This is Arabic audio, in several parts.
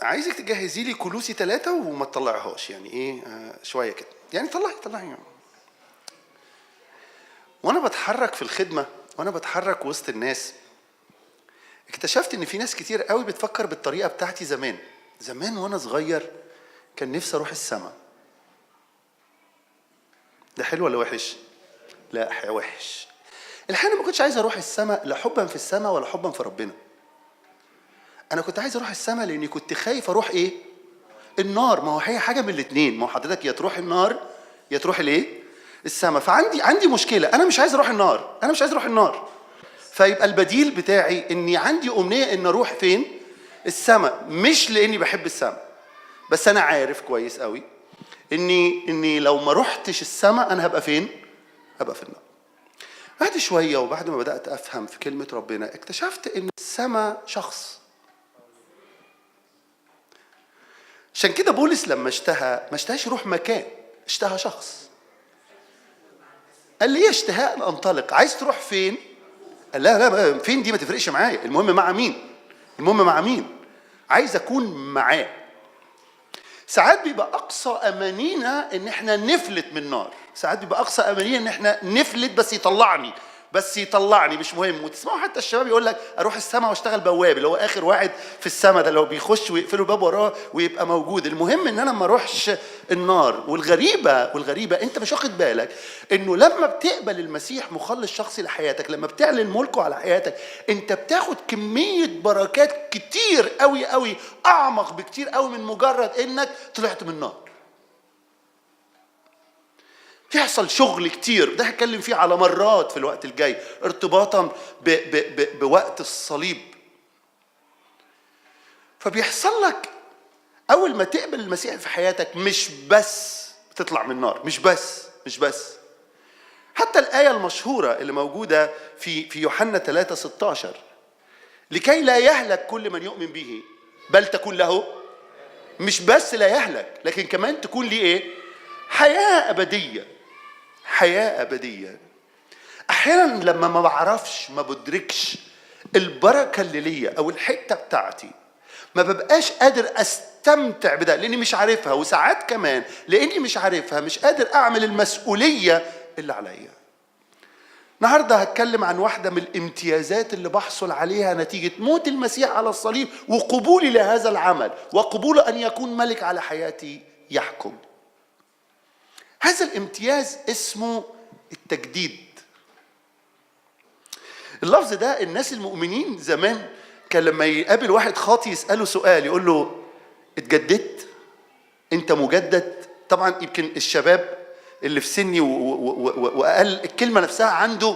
عايزك تجهزي لي كلوسي 3 وما تطلعهاش، يعني ايه شويه كده، يعني طلعي يعني. وانا بتحرك في الخدمه، وانا بتحرك وسط الناس، اكتشفت ان في ناس كتير قوي بتفكر بالطريقه بتاعتي. زمان وانا صغير كان نفسي اروح السما. ده حلو ولا وحش؟ لا وحش. الحقيقه ما كنتش عايز اروح السما لا حبا في السما ولا حبا في ربنا. انا كنت عايز اروح السما لاني كنت خايف اروح ايه؟ النار. ما هو هي حاجه من الاثنين، ما هو حضرتك يا تروح النار يا تروح الايه؟ السما. فعندي مشكله، انا مش عايز اروح النار، فيبقى البديل بتاعي اني عندي امنيه ان اروح فين؟ السما. مش لاني بحب السما، بس انا عارف كويس قوي اني لو ما روحتش السما انا هبقى فين؟ هبقى في النار. بعد شويه وبعد ما بدات افهم في كلمه ربنا اكتشفت ان السما شخص. عشان كده بولس لما ما اشتهاش يروح مكان، اشتهى شخص. قال لي اشتهاء ان انطلق. عايز تروح فين؟ قال لا فين دي ما تفرقش معايا، المهم مع مين؟ عايز اكون معاه. ساعات بيبقى اقصى امانينا ان احنا نفلت من النار، ساعات بيبقى اقصى امانينا ان احنا نفلت بس يطلعني مش مهم. وتسمعوا حتى الشباب يقول لك اروح السما واشتغل بواب، اللي هو اخر واحد في السما ده، اللي هو بيخش ويقفلوا الباب وراه ويبقى موجود. المهم ان انا ما اروحش النار. والغريبه انت مش واخد بالك انه لما بتقبل المسيح مخلص شخصي لحياتك، لما بتعلن ملكه على حياتك، انت بتاخد كميه بركات كتير قوي قوي، اعمق بكتير قوي من مجرد انك طلعت من النار. يحصل شغل كتير، ده هتكلم فيه على مرات في الوقت الجاي، ارتباطا بوقت الصليب. فبيحصل لك اول ما تقبل المسيح في حياتك مش بس بتطلع من النار، مش بس. حتى الآية المشهورة اللي موجودة في يوحنا 3:16، لكي لا يهلك كل من يؤمن به بل تكون له، مش بس لا يهلك لكن كمان تكون ليه ايه؟ حياة أبدية. أحيانا لما ما بعرفش، ما بدركش البركة اللي ليا أو الحتة بتاعتي، ما ببقاش قادر أستمتع بده لأني مش عارفها. وساعات كمان لأني مش عارفها مش قادر أعمل المسؤولية اللي عليا. النهاردة هتكلم عن واحدة من الامتيازات اللي بحصل عليها نتيجة موت المسيح على الصليب وقبولي لهذا العمل وقبول أن يكون ملك على حياتي يحكم. هذا الامتياز اسمه التجديد. اللفظ ده الناس المؤمنين زمان كان لما يقابل واحد خاطي يسأله سؤال، يقول له اتجددت؟ انت مجدد؟ طبعا يمكن الشباب اللي في سني واقل الكلمه نفسها عنده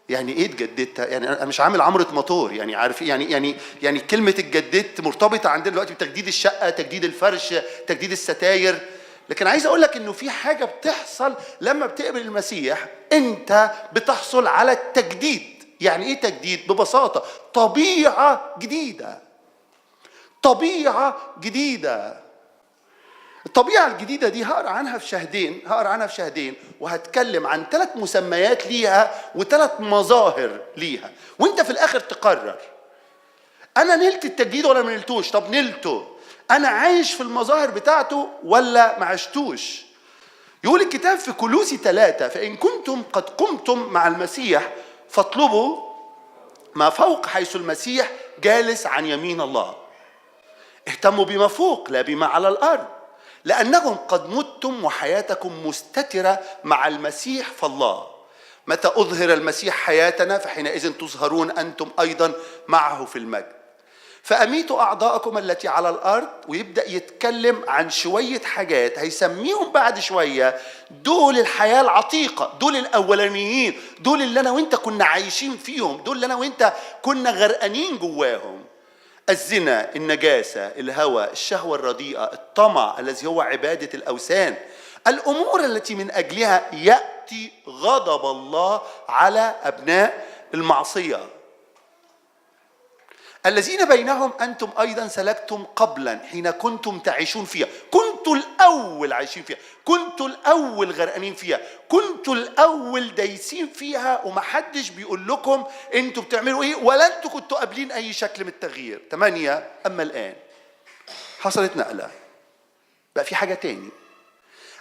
يعني ايه اتجددت؟ يعني انا مش عامل عمره موتور، يعني عارف يعني كلمه اتجددت مرتبطه عندنا دلوقتي بتجديد الشقه، تجديد الفرش، تجديد الستاير. لكن عايز اقول لك انه في حاجه بتحصل لما بتقبل المسيح، انت بتحصل على التجديد. يعني ايه تجديد؟ ببساطه طبيعه جديده. الطبيعة الجديدة دي هقرأ عنها في شهدين وهتكلم عن 3 مسميات ليها و3 مظاهر ليها، وانت في الاخر تقرر انا نلت التجديد ولا ما نلتوش. طب نلته، انا عايش في المظاهر بتاعته ولا ما عشتوش؟ يقول الكتاب في كلوسي 3: فإن كنتم قد قمتم مع المسيح فاطلبوا ما فوق حيث المسيح جالس عن يمين الله. اهتموا بما فوق لا بما على الأرض، لأنكم قد متم وحياتكم مستترة مع المسيح فالله. متى أظهر المسيح حياتنا فحينئذ تظهرون أنتم أيضا معه في المجد. فأميتوا أعضاءكم التي على الأرض. ويبدأ يتكلم عن شوية حاجات هيسميهم بعد شوية دول الحياة العتيقة، دول الأولانيين، دول اللي أنا وإنت كنا عايشين فيهم، دول اللي أنا وإنت كنا غرقانين جواهم: الزنا، النجاسة، الهوى، الشهوة الرديئة، الطمع الذي هو عبادة الأوثان، الأمور التي من أجلها يأتي غضب الله على أبناء المعصية، الذين بينهم أنتم أيضا سلكتم قبلا حين كنتم تعيشون فيها. كنتوا الأول عايشين فيها، كنتوا الأول غرقانين فيها، كنتوا الأول دايسين فيها، ومحدش بيقول لكم أنتوا بتعملوا إيه، ولا أنتوا كنتوا قابلين أي شكل من التغيير. 8: أما الآن حصلت نقلة، بقى في حاجة تاني.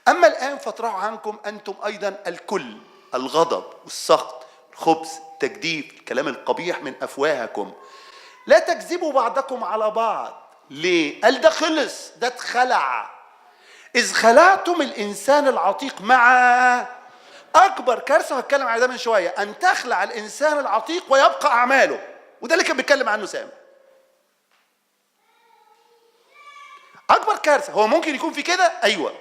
أما الآن فاطرحوا عنكم أنتم أيضا الكل، الغضب والسخط، الخبث، التجديف، الكلام القبيح من أفواهكم. لا تكذبوا بعضكم على بعض. ليه؟ قال ده خلص، ده اتخلع. إذ خلعتم الإنسان العتيق مع أكبر كارثة، هتكلم على ده من شوية، أن تخلع الإنسان العتيق ويبقى أعماله. وده اللي كان بيتكلم عنه سامي. أكبر كارثة. هو ممكن يكون في كده؟ أيوة،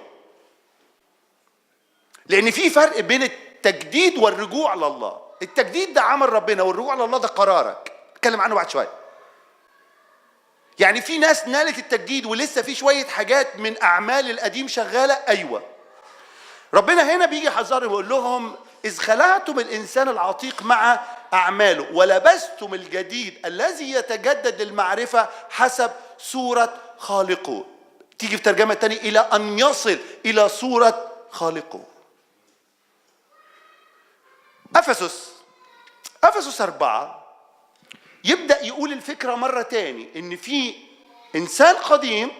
لأن في فرق بين التجديد والرجوع لله. التجديد ده عمل ربنا، والرجوع لله ده قرارك، نتكلم عنه بعد شوية. يعني في ناس نالت التجديد ولسه في شوية حاجات من أعمال القديم شغالة. أيوة، ربنا هنا بيجي يحذرهم ويقول لهم إذ خلعتم الإنسان العتيق مع أعماله ولبستم الجديد الذي يتجدد المعرفة حسب صورة خالقه. تيجي في ترجمة تانية إلى أن يصل إلى صورة خالقه. أفسس 4 يبدأ يقول الفكرة مرة تاني، إن في إنسان قديم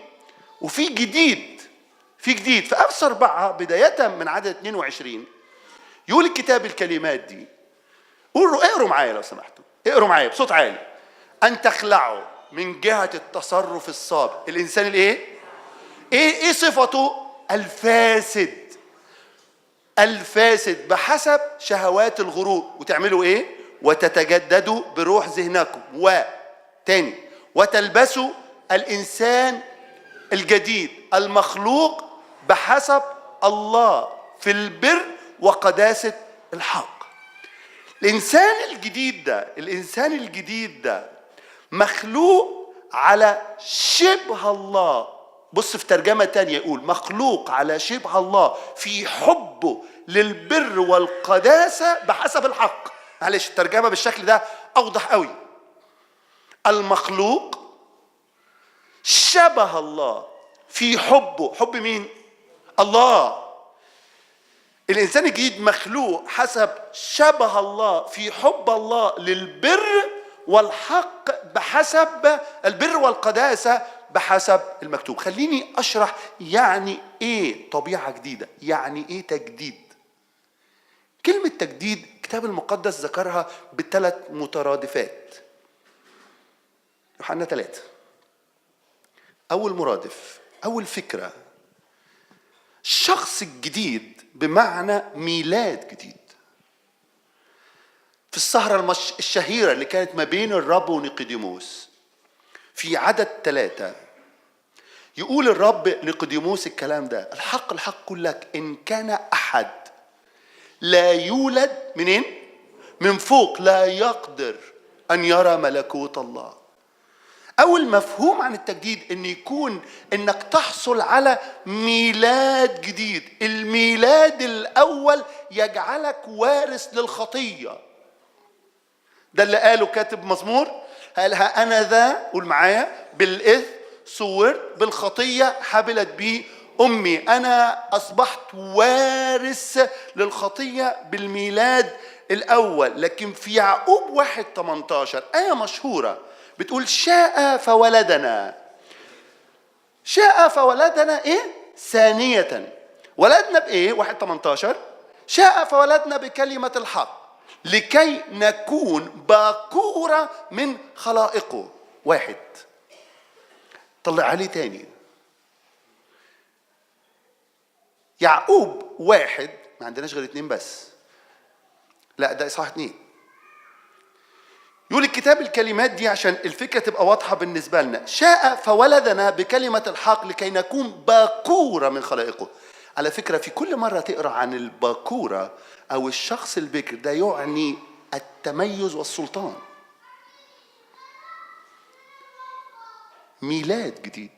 وفي جديد. في أفسس 4 بداية من عدد 22 يقول الكتاب الكلمات دي. اقروا معايا لو سمحتوا، اقروا معايا بصوت عالي. أن تخلعوا من جهة التصرف السابق الإنسان الإيه؟ إيه صفته؟ الفاسد بحسب شهوات الغرور. وتعملوا إيه؟ وتتجددوا بروح ذهنكم. وتاني وتلبسوا الإنسان الجديد المخلوق بحسب الله في البر وقداسة الحق. الإنسان الجديد ده مخلوق على شبه الله. بص في ترجمة تانية يقول مخلوق على شبه الله في حبه للبر والقداسة بحسب الحق. معلش الترجمة بالشكل ده أوضح قوي. المخلوق شبه الله في حبه. حب مين؟ الله. الإنسان الجديد مخلوق حسب شبه الله في حب الله للبر والحق بحسب البر والقداسة بحسب المكتوب. خليني أشرح يعني إيه طبيعة جديدة، يعني إيه تجديد. كلمة تجديد الكتاب المقدس ذكرها بثلاث مترادفات. يوحنا 3 أول مرادف، أول فكرة، شخص الجديد بمعنى ميلاد جديد. في السهرة الشهيرة اللي كانت ما بين الرب ونيقوديموس في عدد 3 يقول الرب لنيقوديموس الكلام ده: الحق الحق أقول لك إن كان أحد لا يولد منين؟ من فوق لا يقدر أن يرى ملكوت الله. أول مفهوم عن التجديد إن يكون إنك تحصل على ميلاد جديد. الميلاد الأول يجعلك وارث للخطية. ده اللي قاله كاتب مزمور، قالها أنا ذا، قول معايا، بالإثم صور بالخطية حبلت بي أمي. أنا أصبحت وارث للخطية بالميلاد الأول. لكن في يعقوب 1:18 آية مشهورة بتقول شاء فولدنا. شاء فولدنا إيه؟ ثانية. ولدنا بإيه؟ 1:18 شاء فولدنا بكلمة الحق لكي نكون باكورة من خلائقه. واحد. طلع عليه تاني. يعقوب 1 ما عندناش غير 2 بس، لا ده إصحاح 2. يقول الكتاب الكلمات دي عشان الفكرة تبقى واضحة بالنسبة لنا. شاء فولدنا بكلمة الحق لكي نكون باكورة من خلائقه. على فكرة في كل مرة تقرأ عن الباكورة أو الشخص البكر ده يعني التميز والسلطان. ميلاد جديد.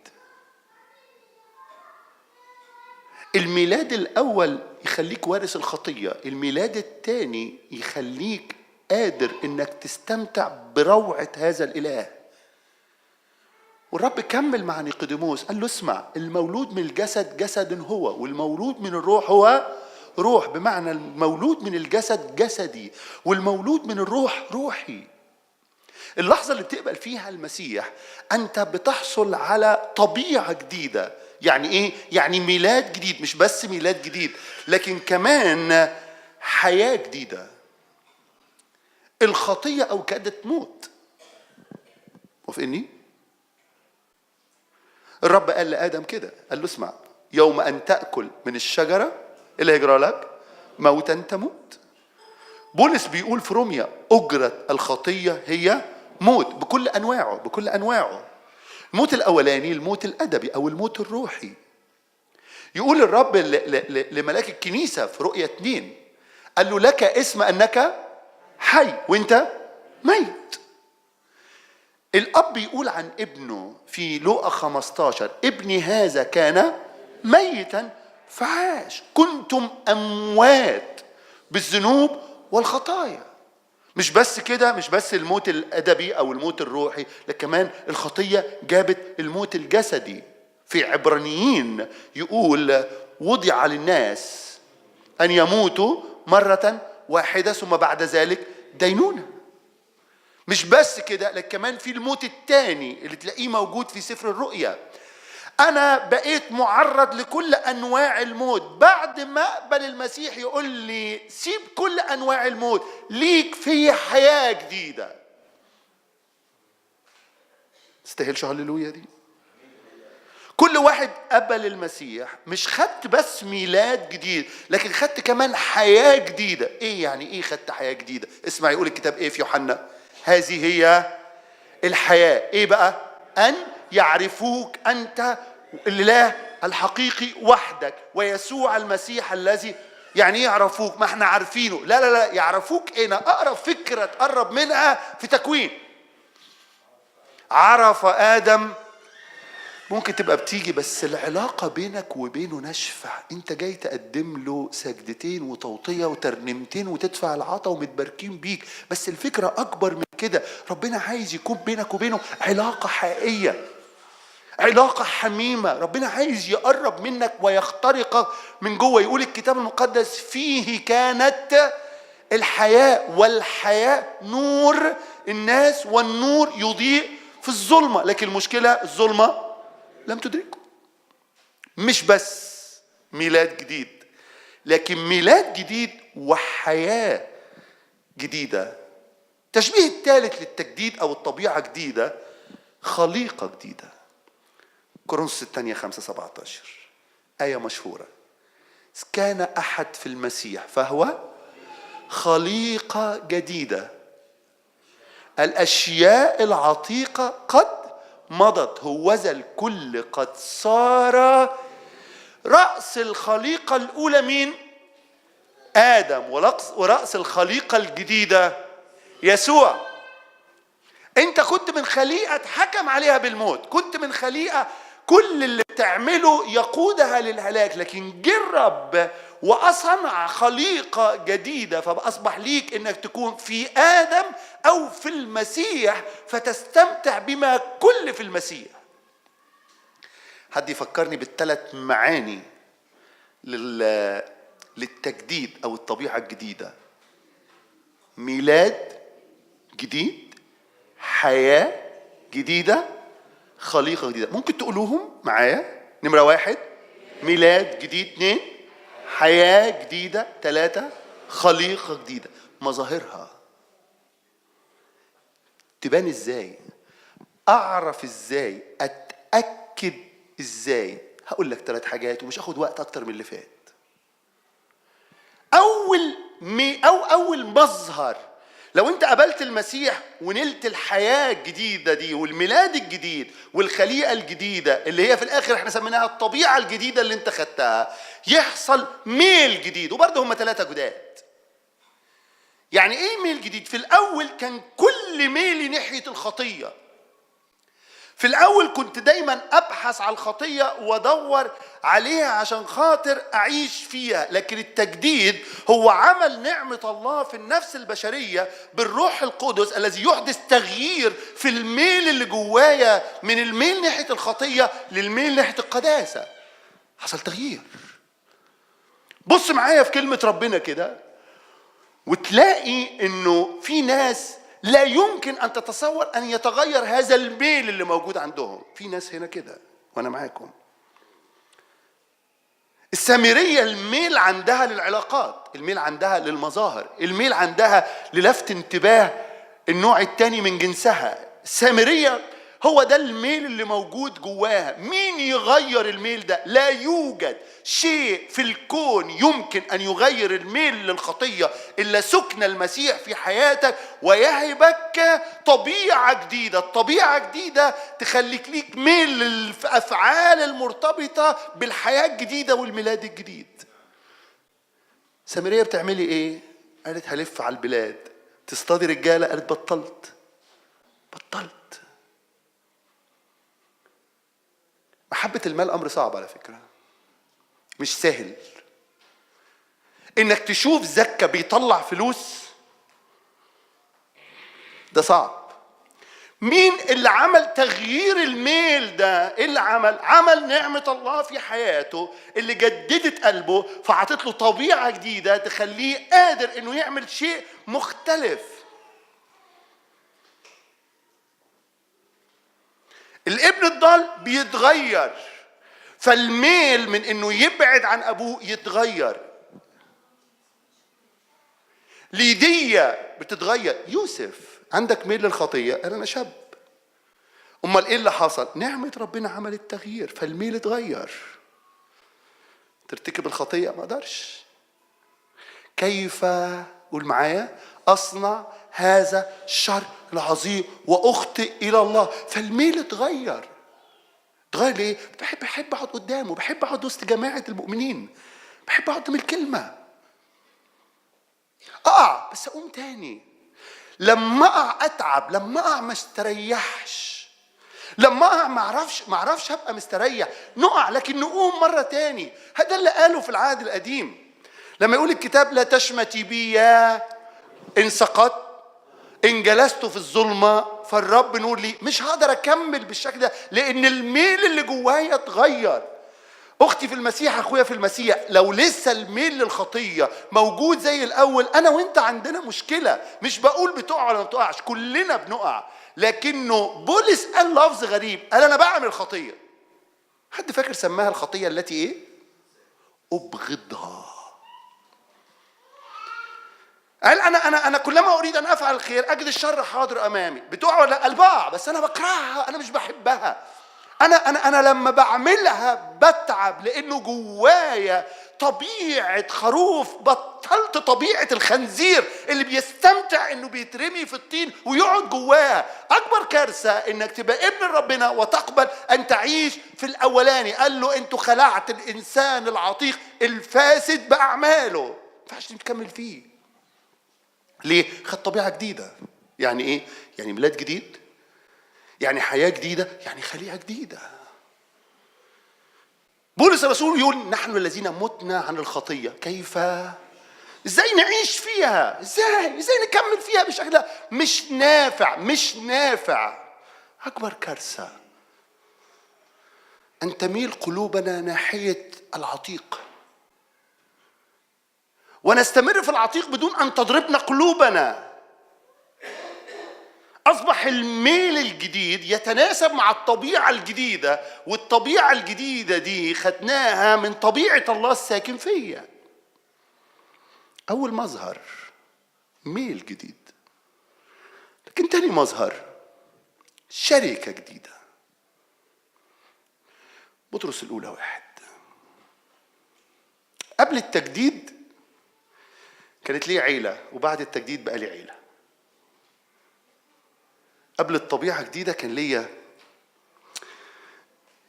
الميلاد الأول يخليك وارث الخطية، الميلاد الثاني يخليك قادر إنك تستمتع بروعة هذا الإله. والرب كمل مع نيقوديموس قال له اسمع، المولود من الجسد جسد هو، والمولود من الروح هو روح. بمعنى المولود من الجسد جسدي والمولود من الروح روحي. اللحظة اللي بتقبل فيها المسيح أنت بتحصل على طبيعة جديدة. يعني إيه؟ يعني ميلاد جديد، مش بس ميلاد جديد لكن كمان حياة جديدة. الخطية أوكدت موت. وفقني؟ الرب قال لآدم كده، قال له اسمع، يوم أن تأكل من الشجرة اللي هيجرى لك موتا تموت. بولس بيقول في روميا أجرة الخطية هي موت بكل أنواعه، بكل أنواعه. الموت الأولاني الموت الأدبي أو الموت الروحي. يقول الرب لملاك الكنيسة في رؤية 2، قال له لك اسم أنك حي وانت ميت. الأب يقول عن ابنه في لوقا 15 ابني هذا كان ميتا فعاش، كنتم أموات بالذنوب والخطايا. مش بس كده، مش بس الموت الأدبي أو الموت الروحي، لكن كمان الخطية جابت الموت الجسدي. في عبرانيين يقول وضع للناس أن يموتوا مرة واحدة ثم بعد ذلك دينونة. مش بس كده، لكن كمان في الموت الثاني اللي تلاقيه موجود في سفر الرؤيا. أنا بقيت معرض لكل أنواع الموت. بعد ما أقبل المسيح يقول لي سيب كل أنواع الموت، ليك في حياة جديدة. تستاهلش هللويا دي؟ كل واحد قبل المسيح مش خدت بس ميلاد جديد، لكن خدت كمان حياة جديدة. إيه يعني إيه خدت حياة جديدة؟ اسمع يقول الكتاب إيه في يوحنا؟ هذه هي الحياة. إيه بقى؟ أن يعرفوك أنت الإله الحقيقي وحدك ويسوع المسيح الذي. يعني ايه يعرفوك؟ ما احنا عارفينه. لا لا لا، يعرفوك هنا أقرب فكرة تقرب منها في تكوين. عرف آدم ممكن تبقى بتيجي بس العلاقة بينك وبينه ناشفة. انت جاي تقدم له سجدتين وتوطية وترنيمتين وتدفع العطا ومتباركين بيك، بس الفكرة أكبر من كده. ربنا عايز يكون بينك وبينه علاقة حقيقية، علاقة حميمة. ربنا عايز يقرب منك ويخترقك من جوه. يقول الكتاب المقدس فيه كانت الحياة والحياة نور الناس والنور يضيء في الظلمة. لكن المشكلة الظلمة لم تدركه. مش بس ميلاد جديد، لكن ميلاد جديد وحياة جديدة. تشبيه الثالث للتجديد أو الطبيعة جديدة خليقة جديدة. كورنثوس الثانية 5:17 آية مشهورة، كان أحد في المسيح فهو خليقة جديدة، الأشياء العتيقة قد مضت هوذا الكل قد صار. رأس الخليقة الأولى مين؟ آدم. ورأس الخليقة الجديدة يسوع. أنت كنت من خليقة اتحكم عليها بالموت، كنت من خليقة كل اللي بتعمله يقودها للهلاك، لكن جرب وأصنع خليقة جديدة. فأصبح ليك إنك تكون في آدم أو في المسيح فتستمتع بما كل في المسيح. حد يفكرني بالثلاث معاني للتجديد أو الطبيعة الجديدة: ميلاد جديد، حياة جديدة، خليقة جديدة. ممكن تقولوهم معايا؟ نمرة 1 ميلاد جديد، 2 حياة جديدة، 3 خليقة جديدة. مظاهرها تبان ازاي؟ اعرف ازاي؟ اتأكد ازاي؟ هقول لك 3 حاجات ومش هاخد وقت اكتر من اللي فات. اول مظهر لو انت قبلت المسيح ونلت الحياة الجديدة دي والميلاد الجديد والخليقة الجديدة اللي هي في الاخر احنا سميناها الطبيعة الجديدة اللي انت خدتها، يحصل ميل جديد. وبرضه هم 3 جداد. يعني ايه ميل جديد؟ في الاول كان كل ميلي ناحية الخطية. في الأول كنت دايما أبحث على الخطية وأدور عليها عشان خاطر أعيش فيها. لكن التجديد هو عمل نعمة الله في النفس البشرية بالروح القدس الذي يحدث تغيير في الميل اللي جوايا، من الميل ناحية الخطية للميل ناحية القداسة. حصل تغيير. بص معايا في كلمة ربنا كده وتلاقي إنه في ناس لا يمكن أن تتصور أن يتغير هذا الميل اللي موجود عندهم. في ناس هنا كده وأنا معاكم. السامرية الميل عندها للعلاقات، الميل عندها للمظاهر، الميل عندها للفت انتباه النوع التاني من جنسها. السامرية هو ده الميل اللي موجود جواها. مين يغير الميل ده؟ لا يوجد شيء في الكون يمكن أن يغير الميل للخطية إلا سكن المسيح في حياتك ويهبك طبيعة جديدة. الطبيعة جديدة تخليك ليك ميل للأفعال المرتبطة بالحياة الجديدة والميلاد الجديد. سامرية بتعملي إيه؟ قالت هلف على البلاد. تصطادي رجالة؟ قالت بطلت. محبة المال أمر صعب على فكرة، مش سهل. إنك تشوف زكا بيطلع فلوس ده صعب. مين اللي عمل تغيير الميل ده؟ اللي عمل نعمة الله في حياته اللي جددت قلبه فعطت له طبيعة جديدة تخليه قادر إنه يعمل شيء مختلف. الابن الضال بيتغير، فالميل من انه يبعد عن ابوه يتغير. ليديا بتتغير. يوسف عندك ميل للخطيه؟ انا شاب. امال ايه اللي حصل؟ نعمه ربنا عملت تغيير فالميل اتغير. ترتكب الخطيه ما اقدرش. كيف، قول معايا، اصنع هذا الشر العظيم واخطئ الى الله؟ فالميل اتغير. اتغير ليه؟ بحب اقعد قدامه، بحب اقعد وسط جماعه المؤمنين، بحب اقعد من الكلمه. اقع بس اقوم تاني. لما اقع اتعب، لما اقع ما استريحش، لما اقع ما اعرفش ابقى مستريح. نقع لكن نقوم مره تاني. هذا اللي قاله في العهد القديم لما يقول الكتاب لا تشمتي بي يا إن سقطت، إن جلست في الظلمة فالرب نور لي. مش هقدر أكمل بالشكل ده لأن الميل اللي جوايا اتغير. أختي في المسيح، أخويا في المسيح، لو لسه الميل للخطية موجود زي الأول، أنا وإنت عندنا مشكلة. مش بقول بتقع ولا ما بتقعش، كلنا بنقع. لكنه بولس قال لفظ غريب، قال أنا بعمل خطية. حد فاكر سماها الخطية التي إيه؟ أبغضها. قال أنا كلما أريد أن أفعل الخير أجد الشر حاضر أمامي. بتقع ولا البقع؟ بس أنا بكرهها، أنا مش بحبها. أنا لما بعملها بتعب لأنه جوايا طبيعة خروف. بطلت طبيعة الخنزير اللي بيستمتع إنه بيترمي في الطين ويقعد جواه. أكبر كارثة إنك تبقى ابن ربنا وتقبل أن تعيش في الأولاني. قال له أنتوا خلعت الإنسان العتيق الفاسد بأعماله، ما ينفعش نكمل فيه. ليه؟ خد طبيعة جديدة. يعني ايه؟ يعني ميلاد جديد، يعني حياة جديدة، يعني خليقة جديدة. بولس الرسول يقول نحن الذين متنا عن الخطية. كيف؟ ازاي نعيش فيها؟ ازاي نكمل فيها بالشكل ده؟ مش نافع. أكبر كارثة أن تميل قلوبنا ناحية العتيق ونستمر في العتيق بدون أن تضربنا قلوبنا. أصبح الميل الجديد يتناسب مع الطبيعة الجديدة، والطبيعة الجديدة دي خدناها من طبيعة الله الساكن فيا. أول مظهر ميل جديد، لكن تاني مظهر شركة جديدة. بطرس الأولى 1. قبل التجديد كانت لي عيلة، وبعد التجديد بقى لي عيلة. قبل الطبيعة جديدة كان ليا،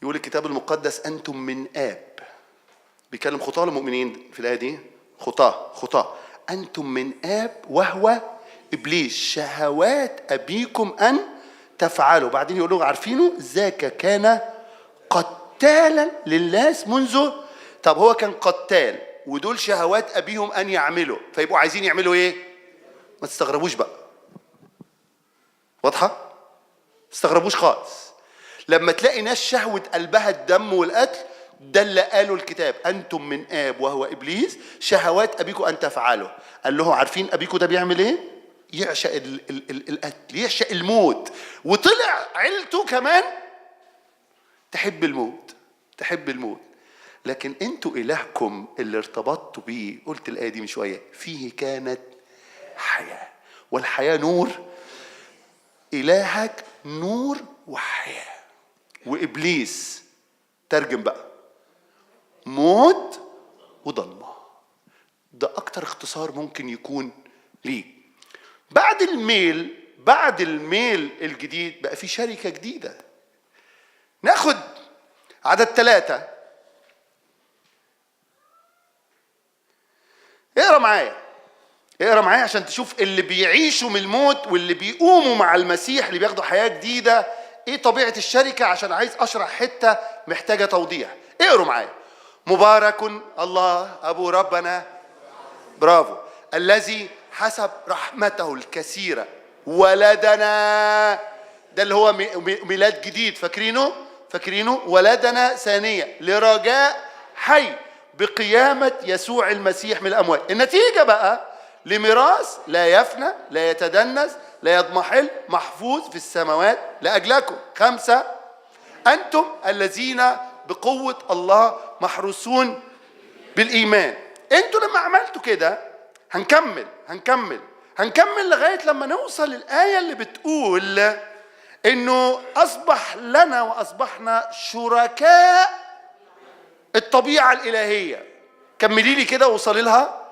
يقول الكتاب المقدس أنتم من آب. بيكلم خطاة المؤمنين في الآية دي، خطاة. أنتم من آب وهو إبليس، شهوات أبيكم أن تفعلوا. بعدين يقولوا عارفينه ذاك كان قتالا للناس منذ. طب هو كان قتال ودول شهوات أبيهم أن يعملوا، فيبقوا عايزين يعملوا إيه؟ ما تستغربوش بقى. واضحة؟ ما تستغربوش خالص لما تلاقي ناس شهوة قلبها الدم والقتل. ده اللي قاله الكتاب، أنتم من آب وهو إبليس، شهوات أبيكم أن تفعلوا. قال له عارفين أبيكم ده بيعمل إيه؟ يعشق القتل، يعشق الموت، وطلع عيلته كمان تحب الموت، تحب الموت. لكن انتوا إلهكم اللي ارتبطتوا بيه، قلت الآية دي من شوية، فيه كانت حياة والحياة نور. إلهك نور وحياة، وإبليس ترجم بقى موت وضلمة. ده أكتر اختصار ممكن يكون ليه. بعد الميل الجديد بقى في شركة جديدة. ناخد عدد 3. اقرأ معايا عشان تشوف اللي بيعيشوا من الموت واللي بيقوموا مع المسيح اللي بياخدوا حياة جديدة ايه طبيعة الشركة، عشان عايز اشرح حتة محتاجة توضيح. اقروا معايا. مبارك الله ابو ربنا، برافو، الذي حسب رحمته الكثيرة ولدنا. ده اللي هو ميلاد جديد، فاكرينه ولدنا ثانية لرجاء حي بقيامة يسوع المسيح من الأموات. النتيجة بقى لميراث لا يفنى لا يتدنس لا يضمحل محفوظ في السماوات لأجلكم. 5 أنتم الذين بقوة الله محروسون بالإيمان. أنتوا لما عملتوا كده، هنكمل لغاية لما نوصل للآية اللي بتقول إنه أصبح لنا وأصبحنا شركاء الطبيعة الإلهية. كملي لي كده وصلي لها.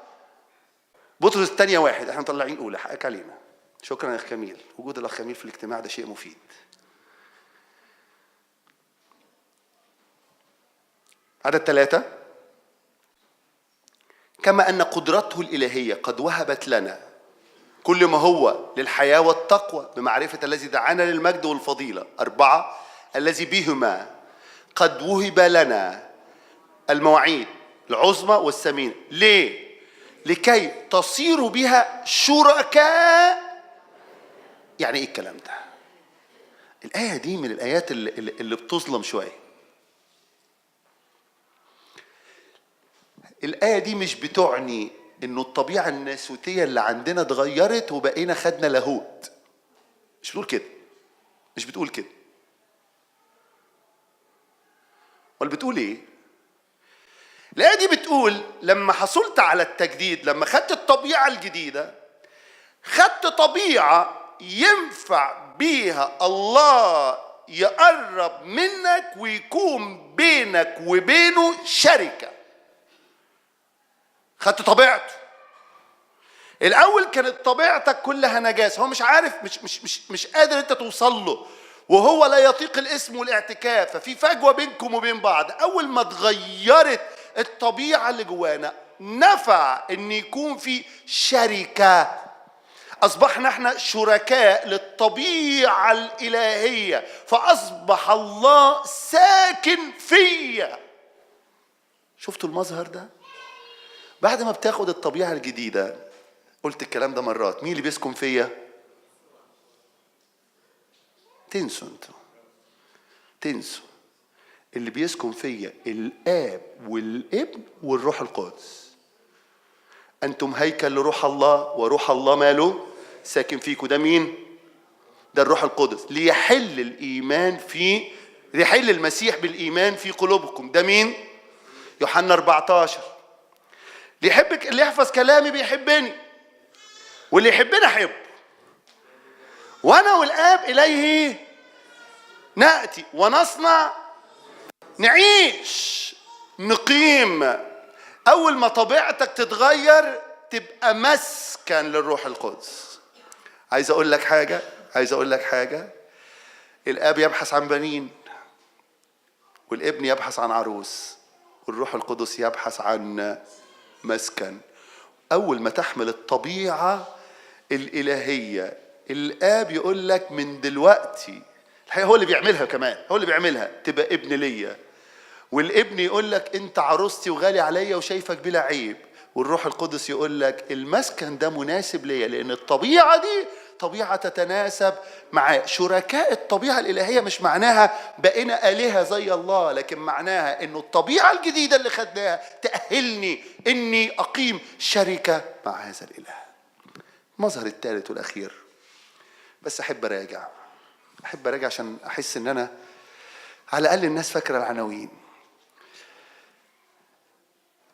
بطرس الثانية 1، احنا مطلعين أولى، حقك علينا. شكرا يا أخ كميل، وجود الأخ كميل في الاجتماع ده شيء مفيد. عدد 3. كما أن قدرته الإلهية قد وهبت لنا كل ما هو للحياة والتقوى بمعرفة الذي دعانا للمجد والفضيلة. 4 الذي بهما قد وهب لنا المواعيد العظمى والثمينة. ليه؟ لكي تصيروا بها شركاء. يعني ايه الكلام ده؟ الآية دي من الآيات اللي بتظلم شوية. الآية دي مش بتعني إنه الطبيعة الناسوتية اللي عندنا اتغيرت وبقينا خدنا لاهوت. مش بتقول كده. ولا بتقول إيه؟ الآية دي بتقول لما حصلت على التجديد، لما خدت الطبيعة الجديدة، خدت طبيعة ينفع بيها الله يقرب منك ويكون بينك وبينه شركة. خدت طبيعته. الأول كانت طبيعتك كلها نجاسة، هو مش عارف، مش قادر أنت توصل له، وهو لا يطيق الاسم والاعتكاف، ففي فجوة بينكم وبين بعض. أول ما اتغيرت الطبيعة اللي جوانا، نفع إن يكون في شركة. أصبحنا احنا شركاء للطبيعة الإلهية، فأصبح الله ساكن فيا. شفتوا المظهر ده؟ بعد ما بتاخد الطبيعة الجديدة، قلت الكلام ده مرات، مين اللي بيسكن فيا؟ تنسوا اللي بيسكن فيا الآب والابن والروح القدس. أنتم هيكل لروح الله، وروح الله ماله؟ ساكن فيكم. ده مين؟ ده الروح القدس. ليحل المسيح بالإيمان في قلوبكم. ده مين؟ يوحنا 14. اللي يحفظ كلامي بيحبني، واللي يحبني أحبه، وأنا والآب إليه نأتي ونصنع، نعيش، نقيم. أول ما طبيعتك تتغير تبقى مسكن للروح القدس. عايز أقول لك حاجة. الآب يبحث عن بنين، والابن يبحث عن عروس، والروح القدس يبحث عن مسكن. أول ما تحمل الطبيعة الإلهية، الآب يقول لك من دلوقتي، الحقيقة هو اللي بيعملها، كمان هو اللي بيعملها، تبقى ابن ليا. والابن يقول لك انت عروستي وغالي عليا وشايفك بلا عيب. والروح القدس يقول لك المسكن ده مناسب ليا، لان الطبيعة دي طبيعة تتناسب مع شركاء الطبيعة الإلهية. مش معناها بقينا آلهة زي الله، لكن معناها انه الطبيعة الجديدة اللي خدناها تأهلني اني اقيم شركة مع هذا الإله. المظهر الثالث والأخير، بس أحب أراجع عشان أحس إن أنا على الأقل الناس فاكرة العناوين.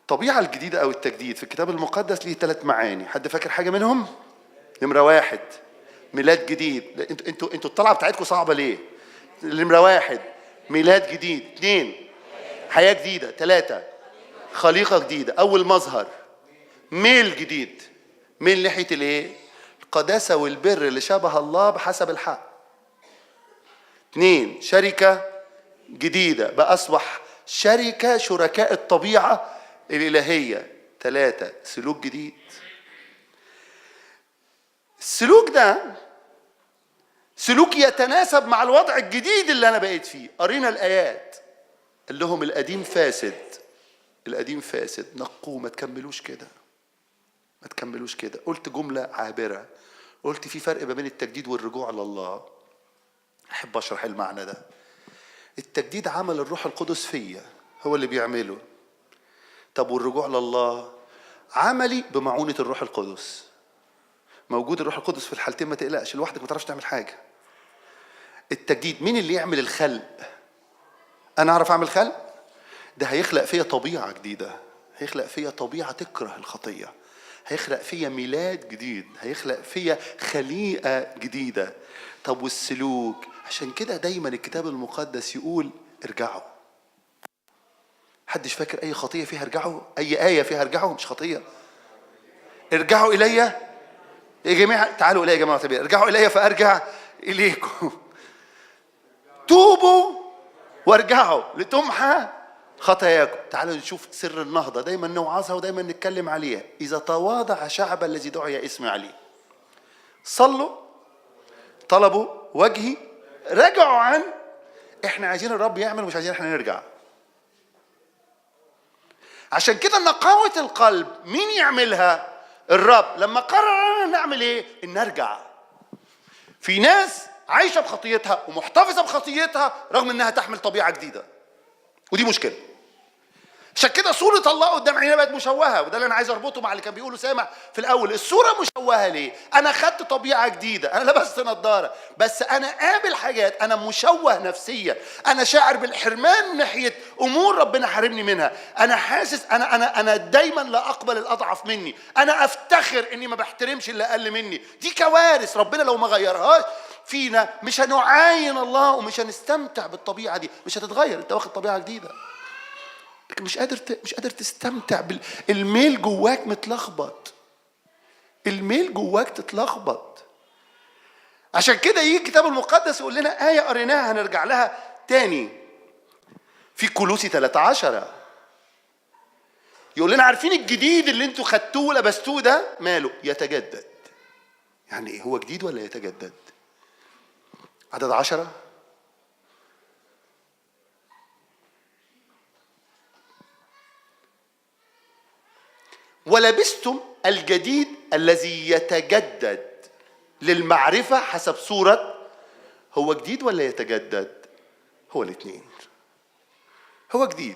الطبيعة الجديدة أو التجديد في الكتاب المقدس ليه 3 معاني. حد فاكر حاجة منهم؟ نمرة 1 ميلاد جديد. انتوا الطلعة بتاعتكم صعبة ليه؟ نمرة 1 ميلاد جديد، 2 حياة جديدة، 3 خليقة جديدة. أول مظهر ميل جديد، ميل ناحية الإيه؟ القداسة والبر اللي شبه الله بحسب الحق. 2 شركة جديدة، بقى أصبح شركاء الطبيعة الإلهية. 3 سلوك جديد. السلوك ده سلوك يتناسب مع الوضع الجديد اللي أنا بقيت فيه. قرينا الآيات، قال لهم القديم فاسد، نقوا ما تكملوش كده. قلت جملة عابرة، قلت في فرق ما بين التجديد والرجوع لله. أحب أشرح المعنى ده. التجديد عمل الروح القدس فيا، هو اللي بيعمله. طب والرجوع لله عملي بمعونة الروح القدس. موجود الروح القدس في الحالتين، ما تقلقش، لوحدك ما تعرفش تعمل حاجة. التجديد مين اللي يعمل الخلق؟ أنا أعرف أعمل خلق؟ ده هيخلق فيا طبيعة جديدة، هيخلق فيا طبيعة تكره الخطية، هيخلق فيا ميلاد جديد، هيخلق فيا خليقة جديدة. طب والسلوك؟ عشان كده دايما الكتاب المقدس يقول ارجعوا. حدش فاكر أي خطية فيها ارجعوا؟ أي آية فيها ارجعوا؟ مش خطية. ارجعوا إلي يا جماعة، تعالوا إلي يا جماعة، ارجعوا إلي فأرجع إليكم. توبوا وارجعوا لتمحى خطاياكم. تعالوا نشوف سر النهضة، دايما نوعظها ودايما نتكلم عليها. إذا تواضع شعب الذي دعي اسمي عليه، صلوا، طلبوا وجهي، رجعوا عن. احنا عايزين الرب يعمل، مش عايزين احنا نرجع. عشان كده نقاوة القلب مين يعملها؟ الرب. لما قرر نعمل ايه؟ ان نرجع. في ناس عايشة بخطيتها ومحتفظة بخطيتها رغم انها تحمل طبيعة جديدة، ودي مشكلة. عشان كده صورة الله قدام عينينا بقت مشوهة، وده اللي أنا عايز أربطه مع اللي كان بيقوله سامع في الأول. الصورة مشوهة ليه؟ أنا خدت طبيعة جديدة، أنا لبست نظارة، بس أنا قابل حاجات، أنا مشوه نفسيا، أنا شاعر بالحرمان من ناحية أمور ربنا حارمني منها، أنا حاسس أنا دايما لا أقبل الأضعف مني، أنا أفتخر إني ما بحترمش اللي أقل مني. دي كوارث ربنا لو ما غيرهاش فينا مش هنعاين الله ومش هنستمتع بالطبيعة دي، مش هتتغير. أنت واخد طبيعة جديدة لكن مش قادر تستمتع الميل جواك متلخبط، الميل جواك تتلخبط. عشان كده يجي الكتاب المقدس يقول لنا آية قريناها هنرجع لها تاني في كولوسي 13. يقول لنا عارفين الجديد اللي انتوا خدتوه ولبستوه ده ماله؟ يتجدد. يعني ايه هو جديد ولا يتجدد؟ عدد 10 ولبستم الجديد الذي يتجدد للمعرفة حسب صورة. هو جديد ولا يتجدد؟ هو الاثنين. هو جديد.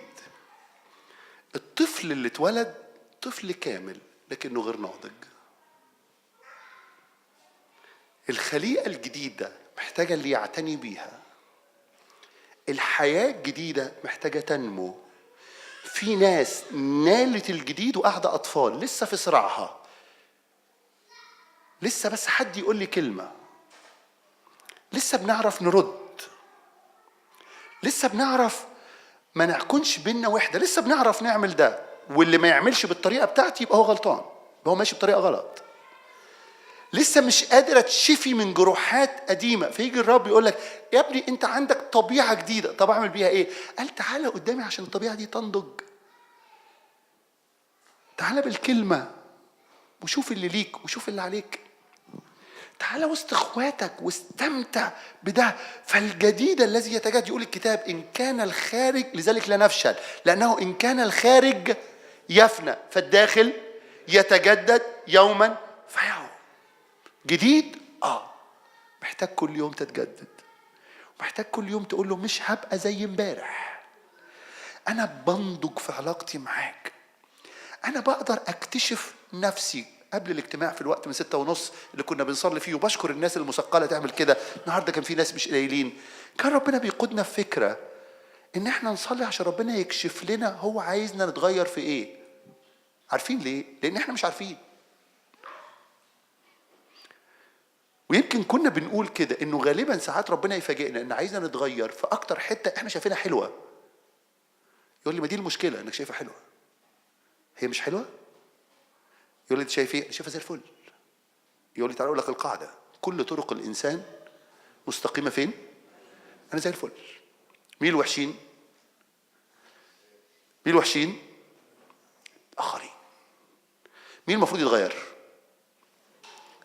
الطفل اللي اتولد طفل كامل لكنه غير ناضج. الخليقة الجديدة محتاجة اللي يعتني بيها. الحياة الجديدة محتاجة تنمو. في ناس نالت الجديد وقاعدة أطفال لسه في صراعها، لسه بس حد يقول لي كلمة، لسه بنعرف نرد، لسه بنعرف ما نكونش بينا وحدة، لسه بنعرف نعمل ده. واللي ما يعملش بالطريقة بتاعتي يبقى هو غلطان، يبقى هو ماشي بطريقة غلط. لسه مش قادرة تشفي من جروحات قديمة. فيجي الرب يقول لك يا ابني انت عندك طبيعة جديدة. طب اعمل بيها ايه؟ قال تعالى قدامي عشان الطبيعة دي تنضج. تعالى بالكلمة وشوف اللي ليك وشوف اللي عليك. تعالى وسط اخواتك واستمتع بده. فالجديد الذي يتجدد، يقول الكتاب إن كان الخارج لذلك لا نفشل، لأنه إن كان الخارج يفنى فالداخل يتجدد يوما فيوم. جديد محتاج كل يوم تتجدد، محتاج كل يوم تقول له مش هبقى زي امبارح. أنا بنضج في علاقتي معاك، أنا بقدر أكتشف نفسي، قبل الاجتماع في الوقت من 6:30 اللي كنا بنصلي فيه، وبشكر الناس المثقله تعمل كده. النهارده كان في ناس مش قليلين. كان ربنا بيقودنا في فكره ان احنا نصلي عشان ربنا يكشف لنا هو عايزنا نتغير في ايه. عارفين ليه؟ لان احنا مش عارفين. ويمكن كنا بنقول كده انه غالبا ساعات ربنا يفاجئنا ان عايزنا نتغير في اكتر حته احنا شايفينها حلوه. يقول لي ما دي المشكله انك شايفها حلوه. هي مش حلوه؟ يقول لي انت شايف ايه؟ شايفها زي الفل. يقول لي تعالى اقول لك القاعده: كل طرق الانسان مستقيمه فين؟ انا زي الفل. مين الوحشين؟ مين الوحشين؟ اخرين. مين المفروض يتغير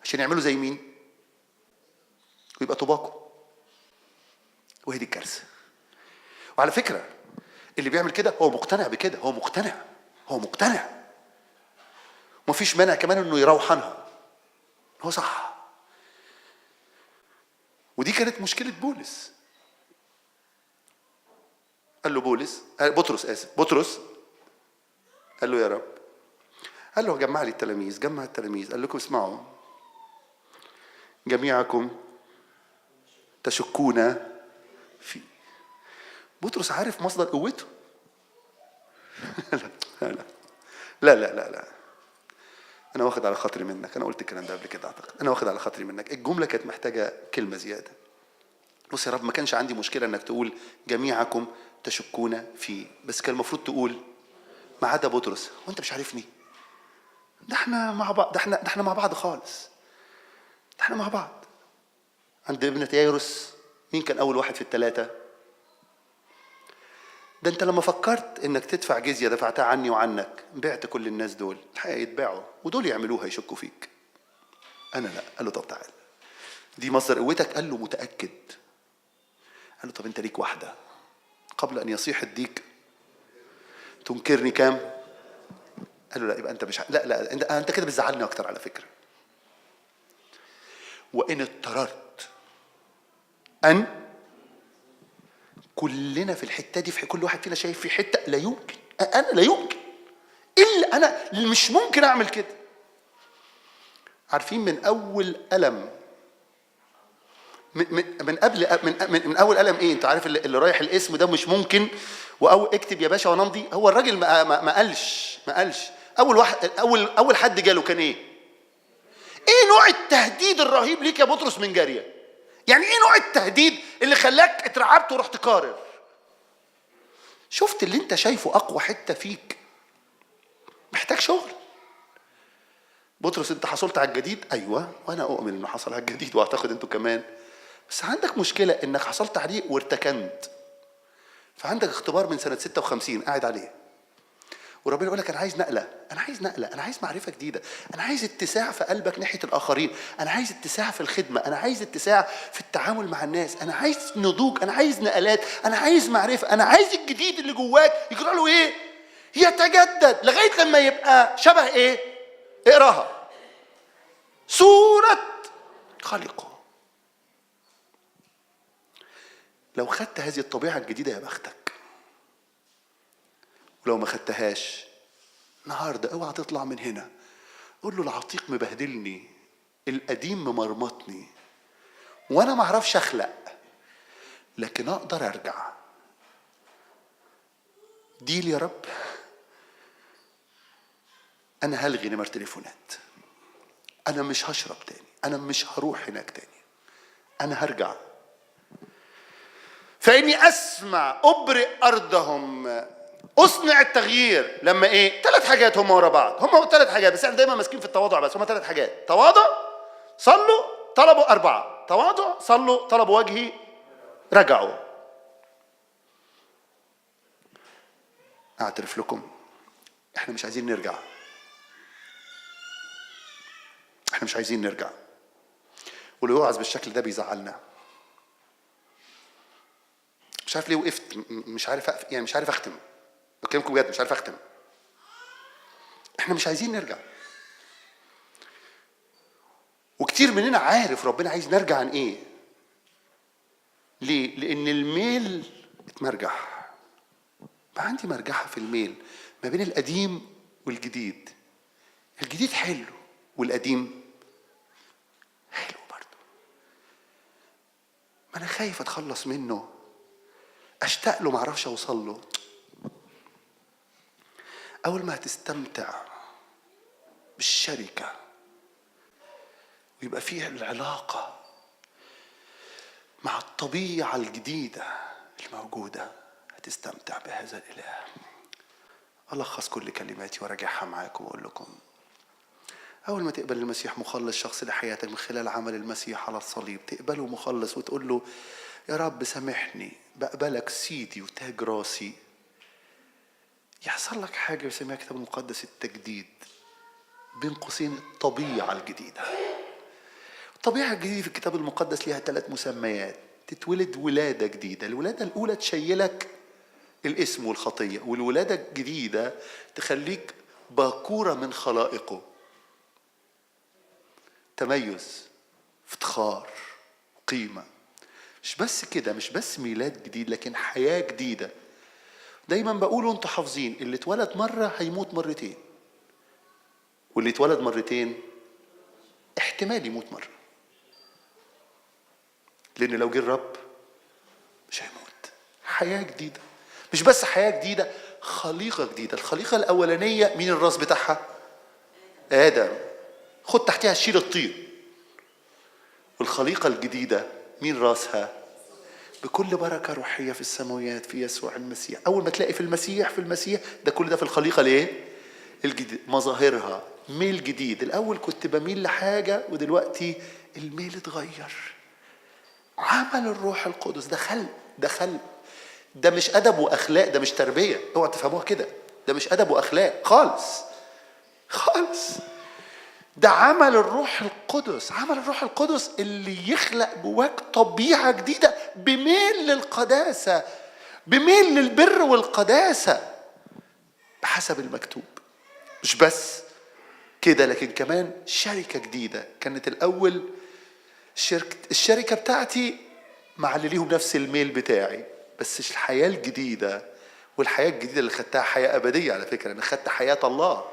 عشان يعملوا زي مين؟ ويبقى طباقه. وهي دي الكارثه. وعلى فكره اللي بيعمل كده هو مقتنع بكده، هو مقتنع ومفيش مانع كمان انه يروح عنها. هو صح. ودي كانت مشكله بولس. قال له بطرس قال له يا رب، قال له جمع التلاميذ، قال لكم اسمعوا: جميعكم تشكون فيه. بطرس عارف مصدر قوته. لا انا واخد على خاطري منك. انا قلت الكلام ده قبل كده اعتقد. انا واخد على خاطري منك. الجمله كانت محتاجه كلمه زياده. بص يا رب، ما كانش عندي مشكله انك تقول جميعكم تشكون فيه، بس كان المفروض تقول ما عدا بطرس. وانت مش عارفني؟ ده احنا مع بعض، ده احنا مع بعض خالص. ده احنا مع بعض. عند ابنة يايروس مين كان اول واحد في الثلاثه؟ ده انت لما فكرت انك تدفع جزيه دفعتها عني وعنك، بعت كل الناس دول. الحقيقه يتباعوا ودول يعملوها يشكوا فيك. انا لا. قال له طب تعال، دي مصدر قوتك؟ قال له متاكد. قال له طب انت ليك واحده: قبل ان يصيح الديك تنكرني كام؟ قال له لا. يبقى انت مش لا انت كده بتزعلني اكتر على فكره. وان اضطررت ان كلنا في الحته دي، في كل واحد فينا شايف في حته لا يمكن، انا لا يمكن، الا انا مش ممكن اعمل كده. عارفين من اول الم، من اول الم ايه؟ انت عارف اللي رايح الاسم ده مش ممكن، واو اكتب يا باشا ونمضي. هو الراجل ما قالش. اول حد جاله كان ايه نوع التهديد الرهيب ليك يا بطرس من جاريه؟ يعني ايه نوع التهديد اللي خلاك اترعبت ورحت قارر؟ شفت اللي انت شايفه اقوى حته فيك محتاج شغل. بطرس انت حصلت على الجديد؟ ايوه، وانا اؤمن انه حصل على الجديد، واعتقد انتوا كمان. بس عندك مشكله انك حصلت عليه وارتكنت. فعندك اختبار من سنه 56 قاعد عليه، وربنا يقول لك انا عايز نقله، انا عايز معرفه جديده، انا عايز اتساع في قلبك ناحيه الاخرين، انا عايز اتساع في الخدمه، انا عايز اتساع في التعامل مع الناس، انا عايز نضوج، انا عايز نقلات، انا عايز معرفه، انا عايز الجديد اللي جواك يقول له ايه؟ يتجدد لغايه لما يبقى شبه ايه؟ اقراها: صوره خالقه. لو خدت هذه الطبيعه الجديده يا بختك، ولو ما خدتهاش النهارده اوعى تطلع من هنا قول له العتيق مبهدلني، القديم ممرمطني، وانا ما اعرفش اخلق لكن اقدر ارجع. ديل يا رب، انا هلغي نمر تليفونات، انا مش هشرب تاني، انا مش هروح هناك تاني، انا هرجع. فاني اسمع ابرئ ارضهم، اصنع التغيير. لما ايه؟ 3 حاجات هم ورا بعض، هم 3 حاجات، بس احنا دايما ماسكين في التواضع بس. هم 3 حاجات: تواضع، صلوا، طلبوا. 4: تواضع، صلوا، طلبوا وجهي، رجعوا. اعترف لكم احنا مش عايزين نرجع. احنا مش عايزين نرجع، واللي يوعظ بالشكل ده بيزعلنا. مش عارف ليه وقفت، مش عارف اختم. بكلمكم بجد، مش عارف اختم. احنا مش عايزين نرجع، وكتير مننا عارف ربنا عايز نرجع عن ايه. ليه؟ لان الميل اتمرجح. بقى عندي مرجحه في الميل ما بين القديم والجديد. الجديد حلو والقديم حلو برضه. ما انا خايف اتخلص منه، اشتاق له معرفش اوصل له. اول ما هتستمتع بالشركة ويبقى فيها العلاقة مع الطبيعة الجديدة الموجودة، هتستمتع بهذا الإله. ألخص كل كلماتي وراجعها معاكم وأقول لكم: أول ما تقبل المسيح مخلص شخص لحياتك من خلال عمل المسيح على الصليب، تقبله مخلص وتقول له: يا رب سامحني، بقبلك سيدي وتاج راسي. يحصل لك حاجة يسميها الكتاب المقدس التجديد، بين قوسين الطبيعة الجديدة. الطبيعة الجديدة في الكتاب المقدس ليها 3 مسميات. تتولد ولادة جديدة. الولادة الأولى تشيلك الاسم والخطية، والولادة الجديدة تخليك باكورة من خلائقه، تميز، افتخار، قيمة. مش بس كده، مش بس ميلاد جديد، لكن حياة جديدة. دايما بقولوا انتوا حافظين: اللي اتولد مرة هيموت مرتين، واللي اتولد مرتين احتمال يموت مرة، لأن لو جه الرب مش هيموت. حياة جديدة، مش بس حياة جديدة، خليقة جديدة. الخليقة الأولانية مين الراس بتاعها؟ آدم. خد تحتها شيل الطين. والخليقة الجديدة مين راسها؟ بكل بركة روحية في السماويات في يسوع المسيح. أول ما تلاقي في المسيح ده، كل ده في الخليقة ليه؟ الجديد. مظاهرها ميل جديد. الأول كنت بميل لحاجة ودلوقتي الميل اتغير. عمل الروح القدس ده خلق. ده مش أدب وأخلاق، ده مش تربية، اوعى تفهموها كده. ده مش أدب وأخلاق خالص خالص. ده عمل الروح القدس. عمل الروح القدس اللي يخلق جواك طبيعة جديدة بميل للقداسة، بميل للبر والقداسة بحسب المكتوب. مش بس كده، لكن كمان شركة جديدة. كانت الأول الشركة بتاعتي مع اللي ليهم نفس الميل بتاعي، بس الحياة الجديدة، والحياة الجديدة اللي خدتها حياة أبدية على فكرة، أنا خدت حياة الله.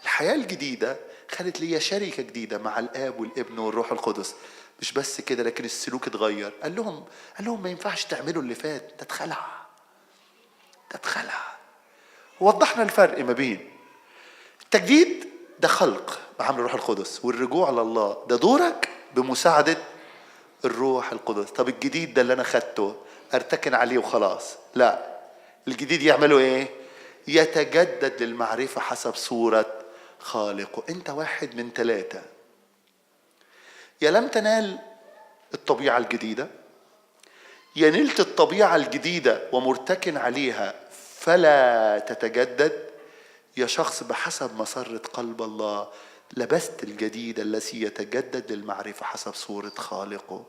الحياة الجديدة خدت لي شركة جديدة مع الآب والابن والروح القدس. مش بس كده، لكن السلوك اتغير. قال لهم ما ينفعش تعملوا اللي فات، ده اتخلع. ووضحنا الفرق ما بين التجديد ده خلق بعمل الروح القدس، والرجوع لله ده دورك بمساعدة الروح القدس. طب الجديد ده اللي أنا خدته أرتكن عليه وخلاص؟ لا، الجديد يعمله إيه؟ يتجدد للمعرفة حسب صورة خالقه. أنت واحد من 3: يا لم تنال الطبيعة الجديدة، يا نلت الطبيعة الجديدة ومرتكن عليها فلا تتجدد، يا شخص بحسب مسرة قلب الله لبست الجديد الذي يتجدد للمعرفة حسب صورة خالقه.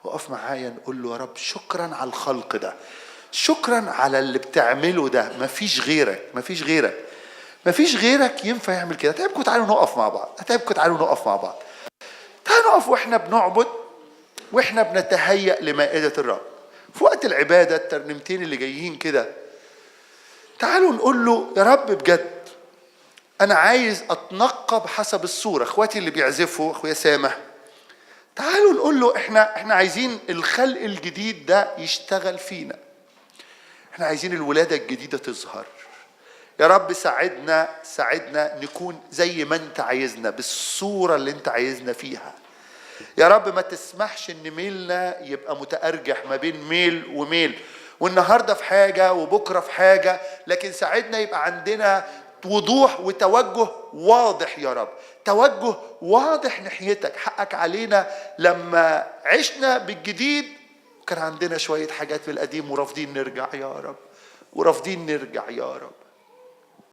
وقف معايا نقول له: يا رب شكرا على الخلق ده، شكرا على اللي بتعمله ده. مفيش غيرك ينفع يعمل كده. تعبكم تعالوا نقف مع بعض. تعالوا نقف واحنا بنعبد، واحنا بنتهيأ لمائدة الرب. في وقت العبادة الترنيمتين اللي جايين كده، تعالوا نقول له: يا رب بجد أنا عايز أتنقى بحسب الصورة. إخواتي اللي بيعزفوا، أخويا سامح، تعالوا نقول له: إحنا عايزين الخلق الجديد ده يشتغل فينا. إحنا عايزين الولادة الجديدة تظهر. يا رب ساعدنا نكون زي ما أنت عايزنا، بالصورة اللي أنت عايزنا فيها. يا رب ما تسمحش إن ميلنا يبقى متأرجح ما بين ميل وميل، والنهاردة في حاجة وبكرة في حاجة، لكن ساعدنا يبقى عندنا وضوح وتوجه واضح. يا رب توجه واضح ناحيتك. حقك علينا لما عشنا بالجديد وكان عندنا شوية حاجات في القديم ورافضين نرجع يا رب،